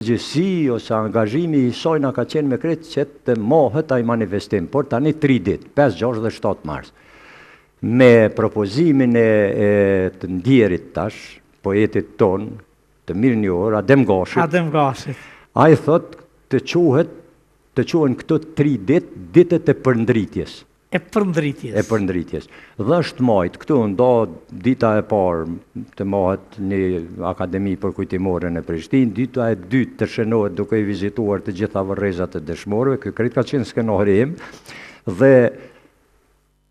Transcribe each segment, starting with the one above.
Gjësi ose angazhimi i saj na ka qenë me kretë që të mohët ai manifestim, por tani 3 ditë, 5, 6 dhe 7 mars. Me propozimin e të ndjerit tash, poetit ton, të mirë njohur, Adem Gashit. Ai thot të quhen këto 3 ditë, ditët e përndritjes. E përndritjes. Dhe është majtë, këtu ndo dita e parë të mohet një akademi për kujtimore në Prishtinë, dita e dytë të shënohet duke i vizituar të gjitha vërrezat e dëshmorëve, kjo kretë ka qenë skenarim, dhe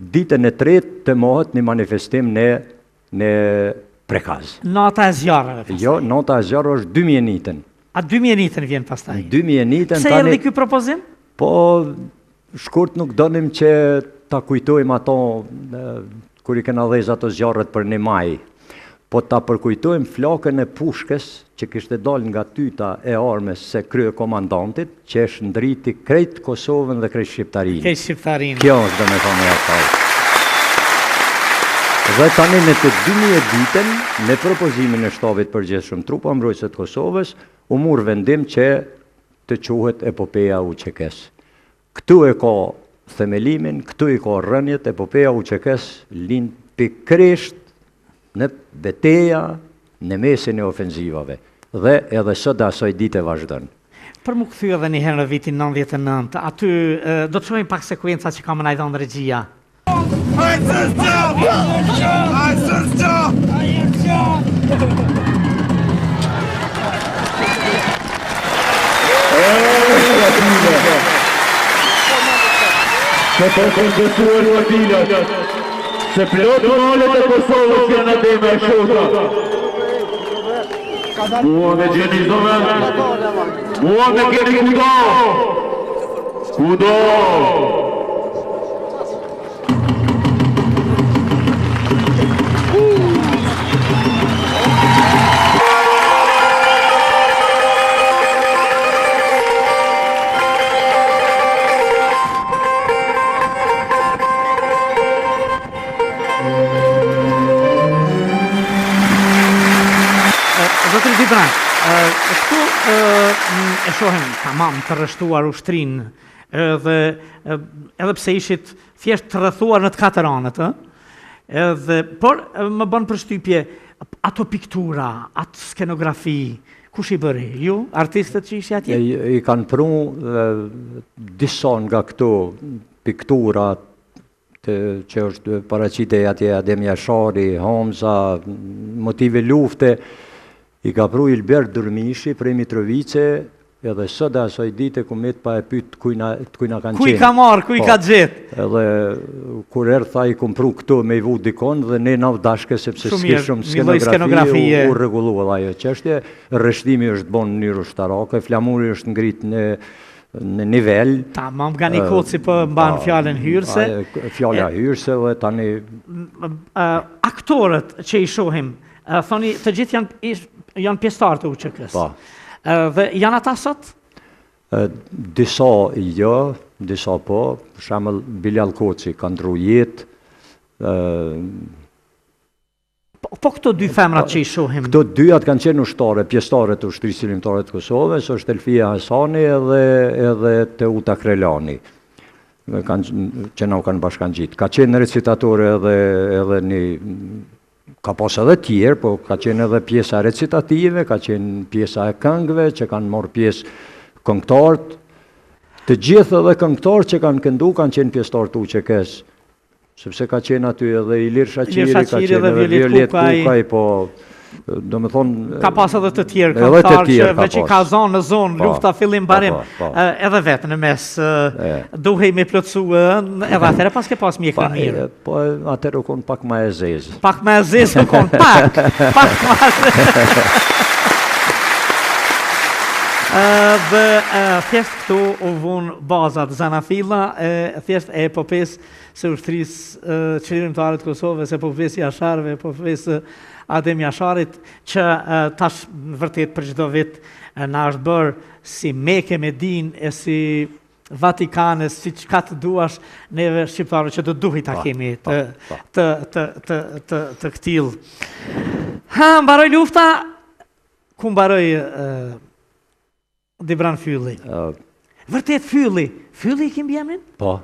ditën e tretë të mohet një manifestim në Prekaz. Nata e zjarëve. Jo, nata e zjarëve është 2 mjenitën. A 2 mjenitën vjen pastaj? 2 mjenitën. Pse erdhi ky propozim? Po, shkurt nuk donim që ta kujtojmë ato kur i kena dhezë ato zjarret për 1 maj, po ta përkujtojmë flakën e pushkës që kishte dalë nga tyta e armës së krye komandantit, që është ndriti krejt Kosovën dhe krejt Shqiptarinë. Kjo është domethënë ajo. Dhe tani në të 2000 ditën, me propozimin e shtabit përgjithshëm trupa mbrojtëse të Kosovës, u mur vendim që të quhet epopeja UÇK-s. Këtu e ka themelimin, këtu i ka rënjet, epopeja UÇK-s lind pikërisht në betejë në mesin e ofenzivave. Dhe edhe sot asaj dite vazhdon. Për më kthyer edhe një herë në vitin 99, aty do të shohim pak sekuenca që ka më ndaj regjia. Se po kontestuar vatilat, se plotë malet e Kosovës janë ademe e shota. Mua me gjeni zove, mua me keni kudo. Zotëri Dibran, këtu e shohem tamam të rreshtuar ushtrinë, edhe pse ishit thjesht të rrethuar në të 4 anët, por më bën përshtypje ato piktura, atë skenografi, kush i bëri? Ju, artistët që ishi atje? I kanë pru disa nga këto piktura që është paraqite atje Adem Jashari, Hamza, motive lufte, i ka pru Ilbert Durmishi prej Mitrovice, edhe sot asaj dite ku me të pa e pyt kuj na kanë qenë. Kuj ka marrë, kuj ka gjetë. Edhe kur erë tha i kom pru këto me i vu dikon dhe ne na vdashke sepse s'kishëm skenografi u regullu ajo çështje. Rreshtimi është bon në mënyrë ushtarake, flamuri është ngrit në nivel. Tamam, nga një koci për mban fjallën hyrse. Fjalla hyrse dhe tani... Aktorët që i shohim, thoni të gjithë janë pjesëtarë të UÇK-s. Dhe janë ata sot? Disa jo, disa po. Për shembull Bilal Koçi ka ndru jetë. Po këto 2 femrat që i shohim? Këto 2 kanë qenë ushtare, pjesëtare të ushtrisë shërbimtare të Kosovës, është Elfia Hasani edhe Teuta Krelani, që na u kanë bashkangjitur. Ka qenë recitatore edhe një... Ka pas edhe tjerë, po ka qenë edhe pjesa recitative, ka qenë pjesa e këngëve, që kanë marrë pjesë këngëtarët. Të gjithë edhe këngëtarët që kanë këndu, kanë qenë pjesëtarë të UÇK-s. Sepse ka qenë aty edhe Ilir Shaqiri, ka qenë edhe Violet Kukaj, po... Do me thonë... Ka pas edhe të tjerë këngëtarë që ka zonë në zonë, lufta fillim barim, edhe vetë në mes, duhej me plotësu, edhe atëre pas ke pas mjek në mirë. Po atëre u konë pak ma e zezë. Pak ma e zezë u konë, pak ma e zezë. Dhe thjesht këtu u vunë bazat Zanafilla, thjesht e epopes së ushtrisë qëllirimtare të Kosovës, epopes Jasharëve, epopes Adem Jasharit, që tash vërtet për çdo vit na është bërë si Mekë Medinë e si Vatikane, si çka të duash neve shqiptarë që do duhet ta kemi të këtill. Ha, mbaroi lufta, ku mbaroi Dibran Fylli. Vërtet Fylli. Fylli I kim bjemnin? Po.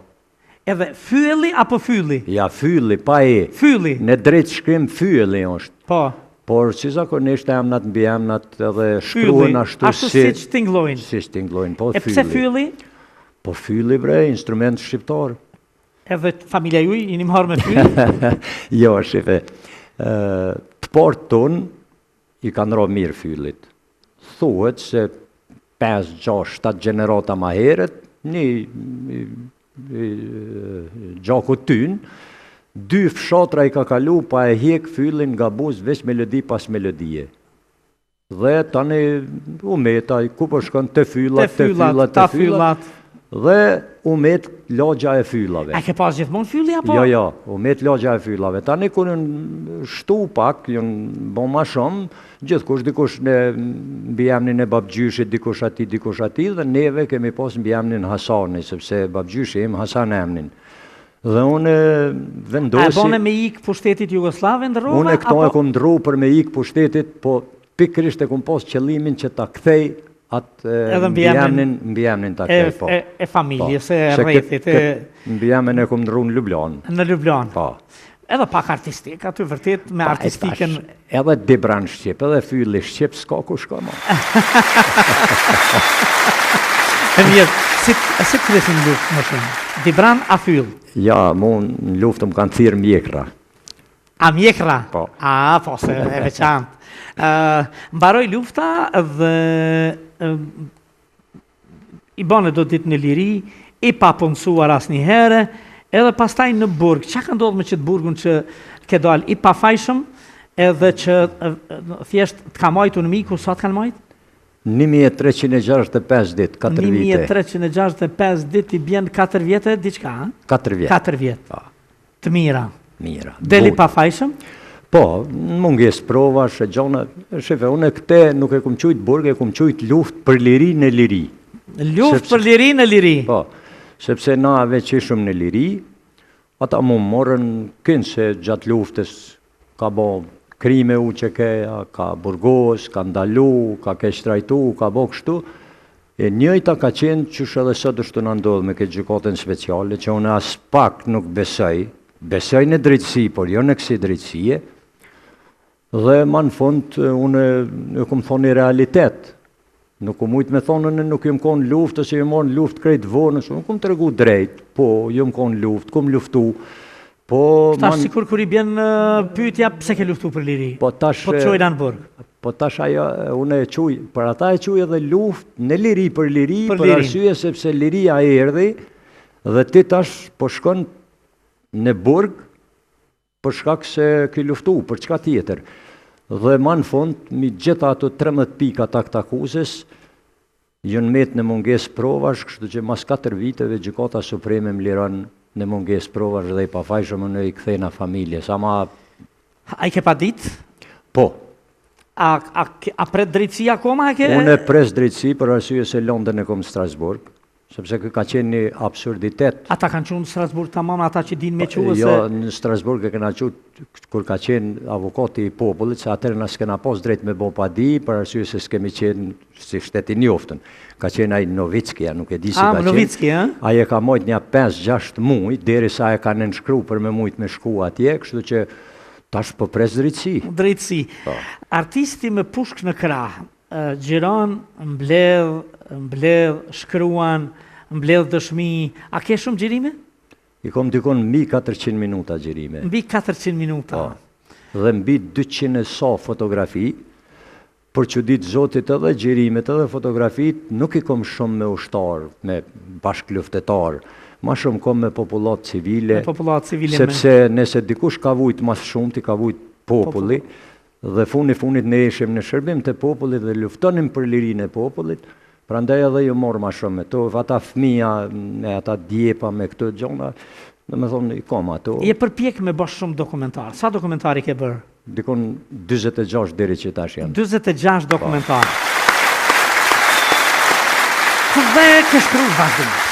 Edhe Fylli apo Fylli? Ja, Fylli, pa e. Fylli. Në drejt shkrim Fylli është. Po. Por si zakonisht emnat mbi emnat edhe shkruhen ashtu siç tingëllojnë. Si tingëllojnë, po Fylli. E pse Fylli? Po Fylli bre, instrument shqiptar. Edhe familja juaj jeni marrë me Fylli? Jo, shife. Të partë tonë I kanë rro mirë Fyllit. Thuhet se 5, 6, 7 gjenerata ma heret, një gjaku tynë, 2 fshatra I ka kalu pa e hjek Fyllin nga buz veç melodi pas melodie. Dhe tani umeta, ku po shkon të fyllat, dhe umet lagja e fyllave. A ke pas gjithmonë Fylli apo? Jo, umet lagja e fyllave. Tani kur në shtu pak, jënë bo ma shumë, gjithkush dikush në mbi emnin e babgjyshit, dikush ati, dhe neve kemi pas mbi emnin Hasani, sepse babgjyshi im Hasan emnin. Dhe unë vendosi... A bone me ikë pushtetit Jugoslave ndërrova? Unë këto e kom ndru për me ikë pushtetit, po pikrisht e kom pas qëllimin që ta kthej atë mbi emnin ta kthej, po. E familjes, e rrethit. Mbi emnin e kom ndru në Ljubljan. Në Ljubljan. Po. Edhe pak artistik, aty vërtet me artistiken... Edhe Dibran Shqip, edhe Fylli Shqip, s'ka ku shka ma. E mirë, si kresin luft më shumë? Dibran a Fyll? Ja, mu në luftëm kanë thirë mjekra. A mjekra? Po. A, po, se e veçantë. Mbaroj lufta dhe I bane do ditë në liri, I pa punësuar as një herë, edhe pastaj në burg. Qa ka ndodhë me qëtë burgun që ke dalë I pa fajshëm, edhe që thjesht të ka majtu në miku, sa të kanë majtë? 1365 ditë, 4 vite. 1365 ditë I bjen 4 vjetë, diqka? 4 vjetë. 4 vjetë. Të mira. Mira. Deli pa fajshëm? Po, në munges provash e gjona, shefe, unë këte nuk e kum qujtë burg, e kum qujtë luft për liri në liri. Luft për liri në liri? Po, sepse na veç ishëm në liri, ata mu morën kënë se gjatë luftës ka bo krime u që ka burgos, ka ndalu, ka ke shtrajtu, ka bo kështu, e njëjta ka qenë qësh edhe sot është të nëndodhë me këtë gjykatën speciale, që unë as pak nuk besoj në drejtësi, por jo në kësi drejtësie, dhe ma në fund unë e kom thonë I realitet. Nuk kom ujtë me thonë në nuk jem konë luft, ose jem morë në luft krejt vonës, nuk kom të regu drejt, po jem konë luft, kom luftu. Po tash sikur kur I bjen pyetja pse ke luftu për liri. Po tash po çojna në burg. Po tash ajo unë e quj, për ata e quj edhe luftë në liri për liri, për arsye sepse liria erdhi dhe ti tash po shkon në burg për shkak se ke luftu, për çka tjetër. Dhe ma në fund, mi gjitha ato 13 pika akuzës, jënë met në munges provash, kështu që mas 4 viteve Gjykata Supreme më liron në munges provash dhe I pafajshëm në I kthejna familjes. A I ke pa ditë? Po. A pret drejtësia akoma? Unë e pres drejtësi për arsye se Londën e kom Strasburg, sepse ka qenë një absurditet. Ata kanë qenë në Strasburg tamam, ata që din me quë? Jo, në Strasburg e kena qenë, kur ka qenë avokati I popullit, se atërë nësë kena pos drejt me bo pa di, për arsye se s'kemi qenë si shtetin njoftën. Ka qenë ai Novicki, nuk e di si ka qenë. Novicki, Ai e ka mojt një 5-6 muj, deri sa e ka nënshkru për me mujt me shku atje, kështu që tash po pres drejtësi. Drejtësi. Artisti me pushk në krah, gjiron, mbledh, shkruan, mbledh dëshmi, a ke shumë gjirime? I kom dikon mbi 400 minuta gjirime. Mbi 400 minuta. Dhe mbi 200 e sa fotografi, për që ditë zotit edhe gjirimet edhe fotografit, nuk I kom shumë me ushtar, me bashkluftetar, ma shumë kom me popullat civile, sepse nëse dikush ka vujt mas shumë, ti ka vujt populli, dhe funit ne ishim në shërbim të popullit dhe luftonim për lirinë e popullit, prandaj edhe ju morë ma shumë me to, ata fëmija, me ata djepa, me këtë gjona, dhe me thonë I kom ato. Je përpjek me bësh shumë dokumentar, sa dokumentari ke bërë? Dikon 26 deri që tash janë. 26 dokumentar. Dhe ke shkru vazhdimisht.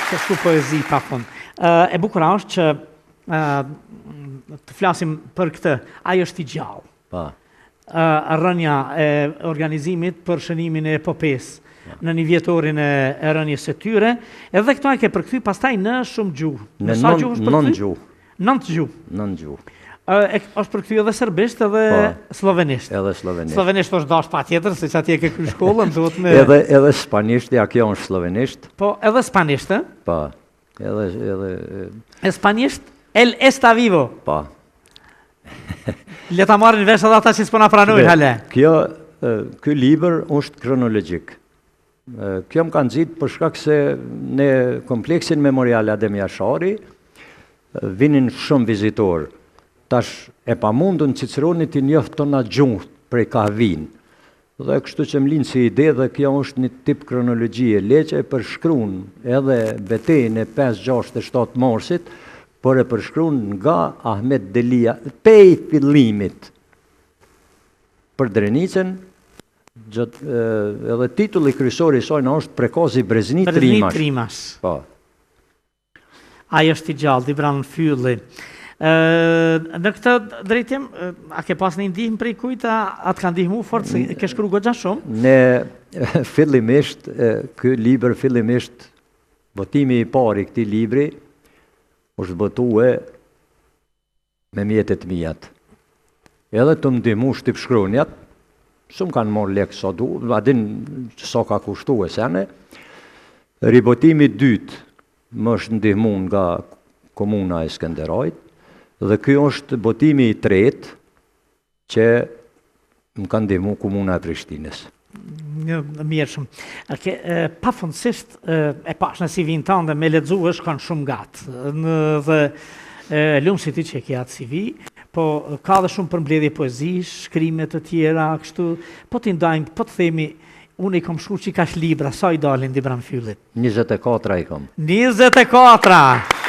Ke shkru poezi pa fund. E bukura është që të flasim për këtë, ajo është I gjallë. Rënja e organizimit për shënimin e epopes. në një vjetorin e rënjes së tyre, edhe këto e ke përkthy pastaj në shumë gjuhë. Në nënt gjuhë. Nënt gjuhë. Nënt gjuhë. Është përkthy edhe serbisht edhe slovenisht. Edhe slovenisht. Slovenisht është dash patjetër, se atje ke kryer shkollën, duhet me Edhe spanisht, ja kjo është slovenisht. Po, edhe spanisht, ë? Po. Edhe Spanisht, el está vivo. Po. Le ta marrin vesh edhe ata që s'po na pranojnë hale. Ky libër është kronologjik. Kjo më kanë nxit për shkak se në kompleksin memorial Adem Jashari vinin shumë vizitorë. Tash e pamundun Ciceroni t'i njoft tona gjuhë prej ka vinë. Dhe kështu që më linë si ide dhe kjo është një tip kronologjie. Leqe e përshkruan edhe betejën e 5, 6 e 7 marsit, por e përshkruan nga Ahmet Delia, pej fillimit për Drenicën, edhe titulli kryesor i saj është Prekazi Breznit Trimash. Po. Ai është i gjallë, Dibran Fylli. Në këtë drejtim, a ke pas një ndihmë prej kujt, a të ka ndihmu fort, se ke shkru goxha shumë? Ne fillimisht, ky libër fillimisht, votimi i parë i këtij libri është votue me mjetet mijat. Edhe të ndihmu shtypshkronjat, shumë kanë marrë lekë sa du, adin sa ka kushtu e sene. Ribotimi i dytë më është ndihmu nga komuna e Skënderajt, dhe kjo është botimi i tretë që më kanë ndihmu komuna e Prishtinës. Mirë shumë. Pafundësisht e pash në CV-n tënde me lexu është kanë shumë gatë. Dhe lumë si ti që e ke atë CV, po ka dhe shumë përmbledhje poezish, shkrime të tjera, kështu, po t'i ndajmë, po të themi, unë i kom shku që i kash libra, sa i dalin Dibran Fyllit? 24 i kom. 24!